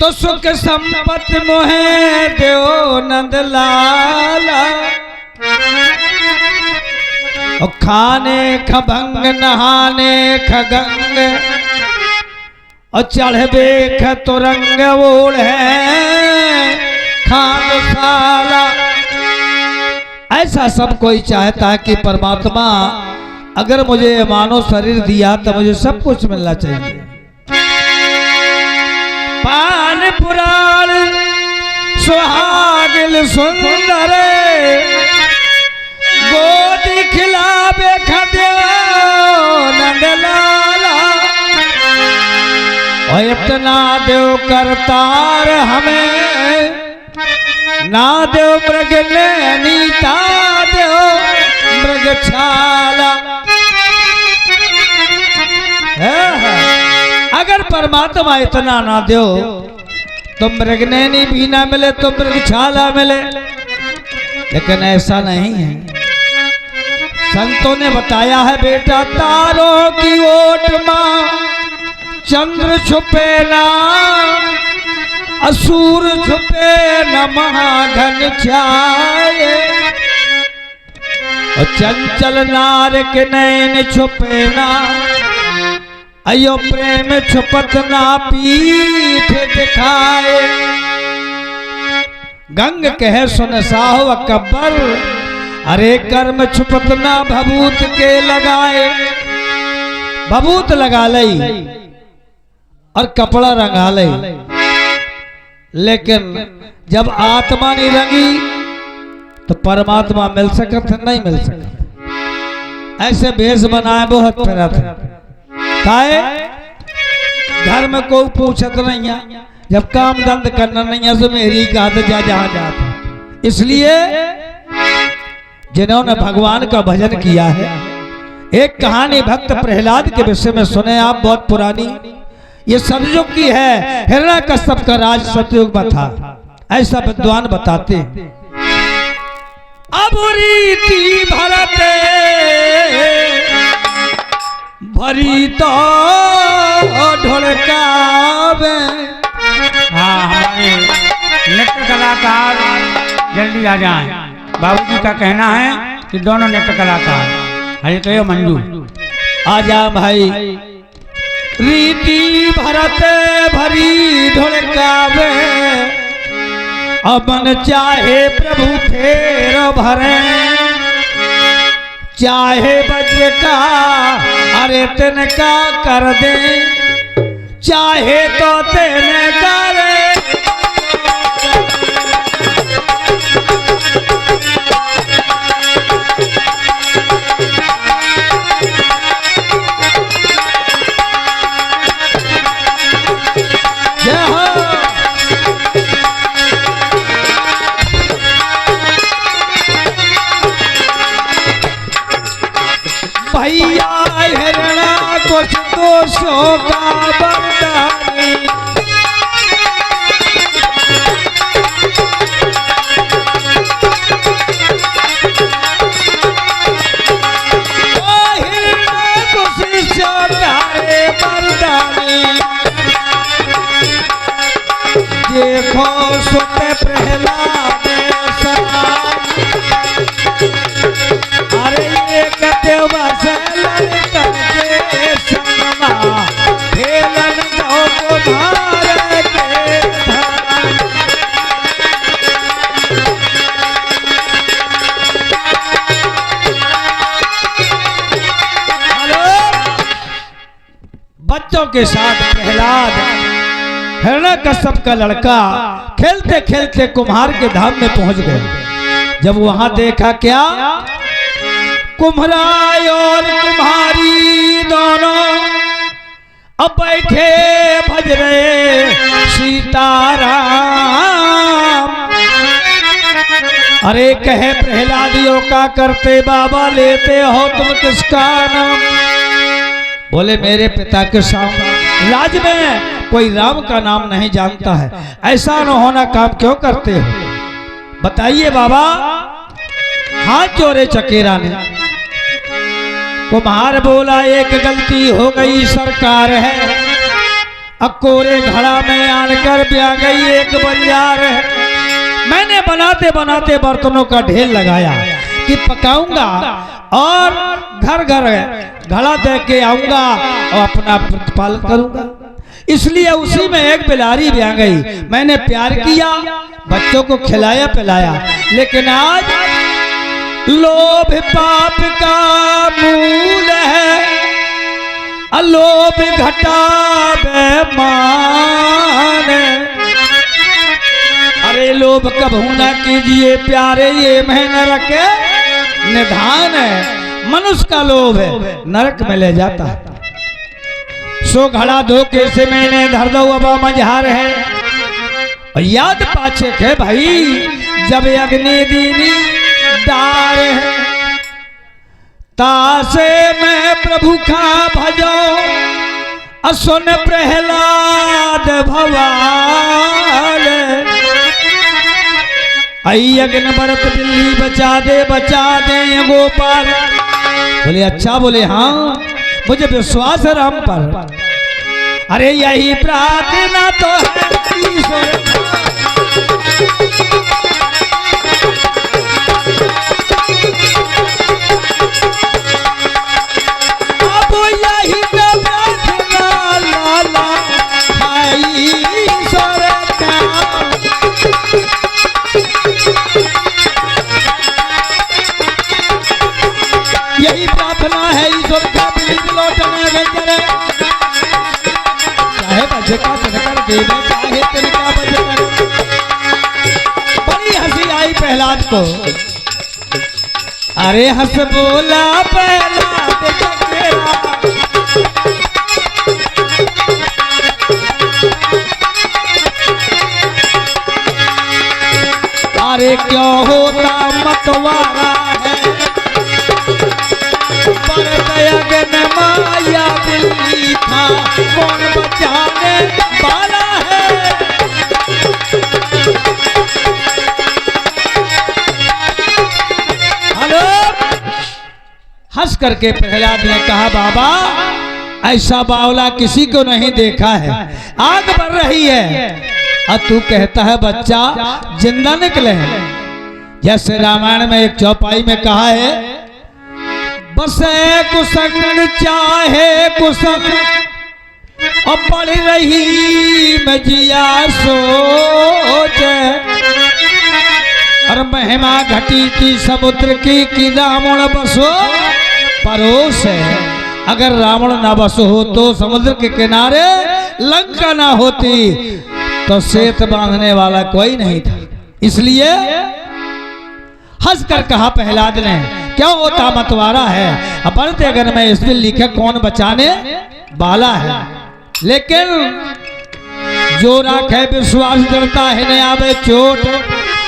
तो सुख संपत्ति मोहे देव नंद लाला, और खाने खभंग नहाने खगंग, और चढ़बे खतुरंग ओढ़ है खानसाला। ऐसा सब कोई चाहता है कि परमात्मा अगर मुझे मानव शरीर दिया तो मुझे सब कुछ मिलना चाहिए। पान पुराण सुहागिल सुंदर, गोदी खिलावे खदे नंदलाला, और इतना देव करतार हमें, ना देव मृग ने नीता देव मृग छाला। अगर परमात्मा इतना ना दो तो मृगनैनी भी ना मिले तो मृग छाला मिले, लेकिन ऐसा नहीं है। संतों ने बताया है बेटा, तारों की ओट मां चंद्र छुपे ना, असुर छुपे न महाघन छाए, और चंचल नार के नैन छुपे ना, अयो प्रेम छुपत ना पीठ दिखाए। गंग कहे सुन साहो अकबर, अरे कर्म छुपत ना भभूत के लगाए। भभूत लगा लई और कपड़ा रंगा लई, लेकिन जब आत्मा नहीं रंगी तो परमात्मा मिल सकत नहीं मिल सकत। ऐसे भेष बनाए बहुत फिरत है, काहे घर में कोई पूछत नहीं है, जब काम दंड करना नहीं है तो मेरी का जा जहां जाता। इसलिए जिन्होंने भगवान का भजन किया है, एक कहानी भक्त प्रहलाद के विषय में सुने आप, बहुत पुरानी, ये सतयुग की है। हिरण्यकश्यप का राज सतयुग में था, ऐसा विद्वान बताते हैं। अब रीति भरते भरी तो ढोलकावे। हाँ, हमारे नृत्य कलाकार जल्दी आ जाएं। बाबूजी का कहना है कि दोनों नृत्य कलाकार, हरे तो मंजू आ जा भाई। रीति भरते भरी ढोलकावे, अमन चाहे प्रभु फेर भरे, चाहे वज्र का अरे तिनका कर दे, चाहे तो तेने करे। भैया हिरणा कुछ दोषों का बंदानी, ओ हिरणा कुछ छोटारे बंदानी, देखो सुते प्रहलाद सना, अरे ये कहते बच्चों के साथ प्रहलाद हिरण्यकश्यप का लड़का खेलते खेलते कुम्हार के धाम में पहुंच गए। जब वहां देखा क्या, कुम्हार और कुम्हारी दोनों अब बैठे भज रहे सीताराम। अरे कहे प्रहलादियों का करते बाबा लेते हो तुम किसका नाम? बोले मेरे पिता के सामने राज में कोई राम का नाम नहीं जानता है, ऐसा न होना काम क्यों करते हो? बताइए बाबा। हाथ जोड़े चकेरा ने। कुम्हार बोला एक गलती हो गई सरकार है, कोरे घड़ा में आनकर ब्याह गई एक बंजार है। मैंने बनाते बनाते बर्तनों का ढेर लगाया कि पकाऊंगा और घर घर घड़ा दे के आऊंगा और अपना प्रतिपालन करूंगा। इसलिए उसी में एक बिलारी ब्याह गई। मैंने प्यार किया, बच्चों को खिलाया पिलाया, लेकिन आज लोभ पाप का मूल है, अलोभ घटा बेमान। अरे लोभ कबहू न कीजिए प्यारे, ये मैं न रखे निधान है। मनुष्य का लोभ है नरक में ले जाता है। सो घड़ा धोखे से मैंने धर दो अब मझार है। और याद पाछे के भाई जब अग्नि दीनी डार है, तासे मैं प्रभु का भजो असुन प्रहलाद भवाल। आई अग्नि भरत बिल्ली बचा दे ये गोपाल। बोले अच्छा, बोले हाँ मुझे विश्वास है राम पर। अरे यही प्रार्थना तो है ईश्वर। अब यही प्रार्थना लाला है ईश्वर का। यही प्रार्थना है ईश्वर का, लौटने गंजरे चाहे बजे का कर देवे, चाहे तिनका बजे कर। बड़ी हंसी आई प्रहलाद को। अरे हंस बोला प्रहलाद जगेरा, अरे क्यों होता मतवारा है, माया बिल्ली था कौन बचाने वाला है। हेलो, हंस करके प्रहलाद ने कहा बाबा ऐसा बावला किसी को नहीं देखा है, आग बढ़ रही है और तू कहता है बच्चा जिंदा निकले। जैसे रामायण में एक चौपाई में कहा है, बसे कुसंग चाहे कुसंग और पड़ रही मैं जिया सोच। और महिमा घटी थी समुद्र की रावण बसो परोस है। अगर रावण ना बसो हो तो समुद्र के किनारे लंका ना होती तो सेत बांधने वाला कोई नहीं था। इसलिए हंस कर कहा प्रहलाद ने क्या होता मतवारा है, अपरते अगर मैं इस दिन लिखे कौन बचाने वाला है। लेकिन जो राखे विश्वास डरता है न आवे चोट,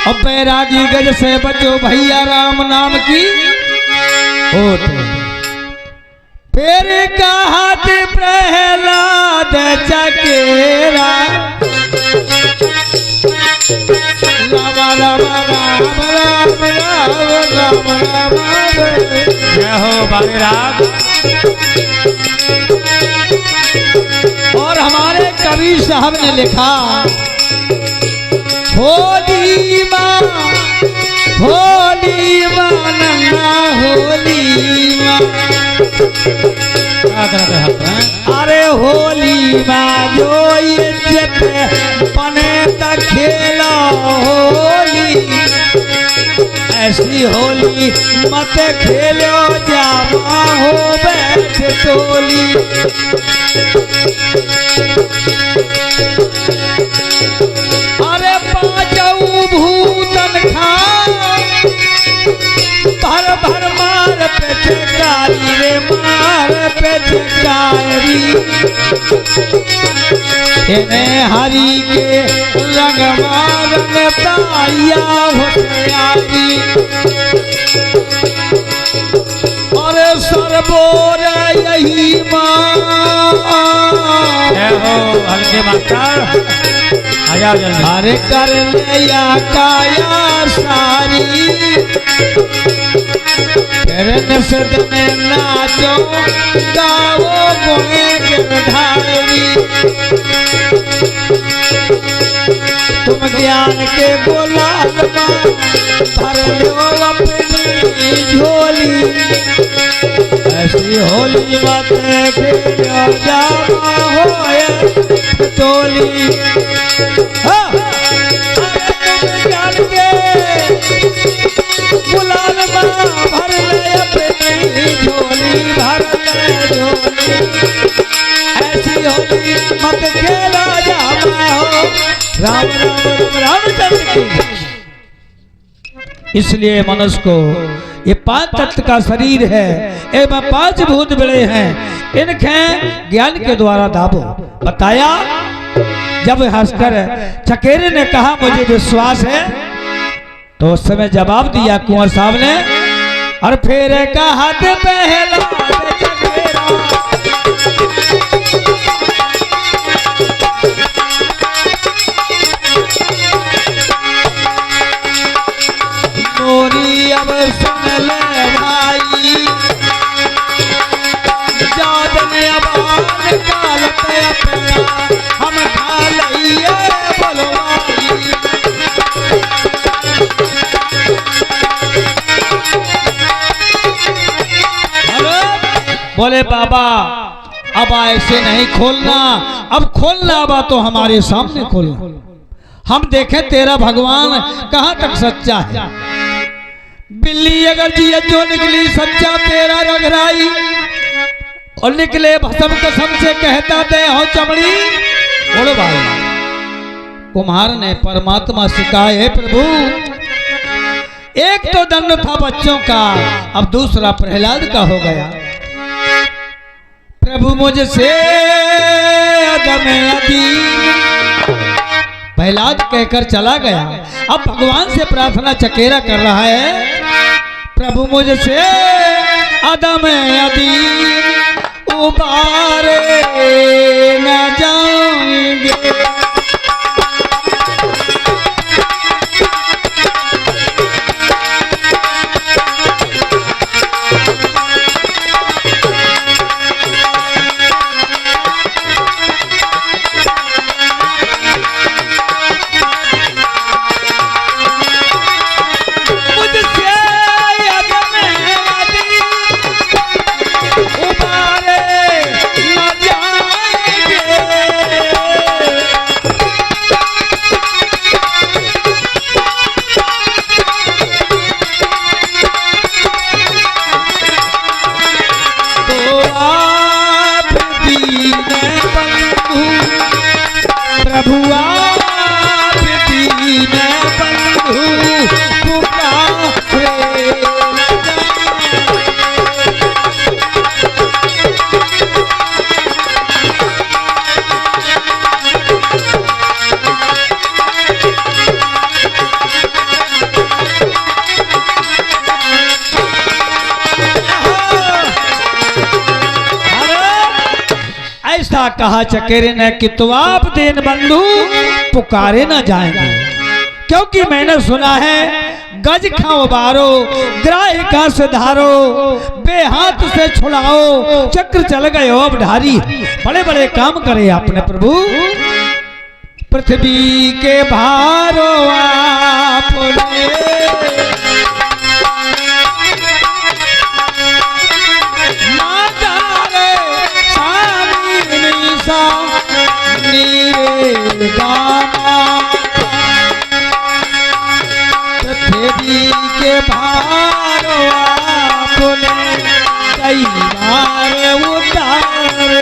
और बैरागी गज से बचो भैया राम नाम की ओट। फिर कहत प्रहलाद जगेरा, राम राम राम राम राम राम राम। जय हो बालीराज। और हमारे कबीर साहब ने लिखा, होली माँ नन्ना होली माँ। अरे होली माँ जो इज्जत बने तक खेलो होली, ऐसी होली मत खेलो जामा हो बैठ टोली। अरे पाँचऊ भूतन खा भर भर मार पे चकारी रे, मार पे चकारी। इन्हें हरी के रंग मारन ताया होशियारी। और करबो रे यही जय हो हल्के मास्टर आजा जल्दी। अरे कर लिया काया सारी फिर नसद में नाचो गाओ गोए गिरधारी तुम ज्ञान के गुलाल भर लो अपनी झोली ऐसी होली मत खेलो जावा होए टोली हाँ। तुम ज्ञान के गुलाल भर ले अपनी झोली भर ले झोली ऐसी होली मत खेलो जावा हो राम राम राम रामचंद्र की। इसलिए मनुष्य को ये 5 तत्व का शरीर है एवं 5 भूत बड़े हैं इनके ज्ञान के द्वारा दाबो बताया। जब हंसकर चकेरे ने कहा मुझे विश्वास है तो उस समय जवाब दिया कुंवर साहब ने और फिर कहा पहला चकेरा मोरी अब सुन ले भाई जादन आवाज कालत अपना हम खा लइए बोलवाई हेलो बोले बाबा अब ऐसे नहीं खोलना अब खोलना बा तो हमारे सामने खोलना हम देखें तेरा भगवान कहाँ तक सच्चा है। बिल्ली अगर जी जो निकली सच्चा तेरा रघराई और निकले भसम कसम से कहता दे हो चमड़ी बोलो भाई। कुम्हार ने परमात्मा से कहा हे प्रभु एक तो दंड था बच्चों का अब दूसरा प्रहलाद का हो गया प्रभु मुझसे अदम अदीन प्रहलाद कहकर चला गया। अब भगवान से प्रार्थना चकेरा कर रहा है प्रभु मुझसे अदम अदीन उबारे न जाएंगे कहा चकेरे ने कि तो आप दीन बंधु पुकारे न जाएंगे क्योंकि मैंने सुना है गज खाओ बारो ग्राह का से धारो बेहाथ से छुड़ाओ चक्र चल गए अब ढारी बड़े बड़े काम करे आपने प्रभु पृथ्वी के भारो आपने पृथ्वी के भारो आपने कई बार उतारे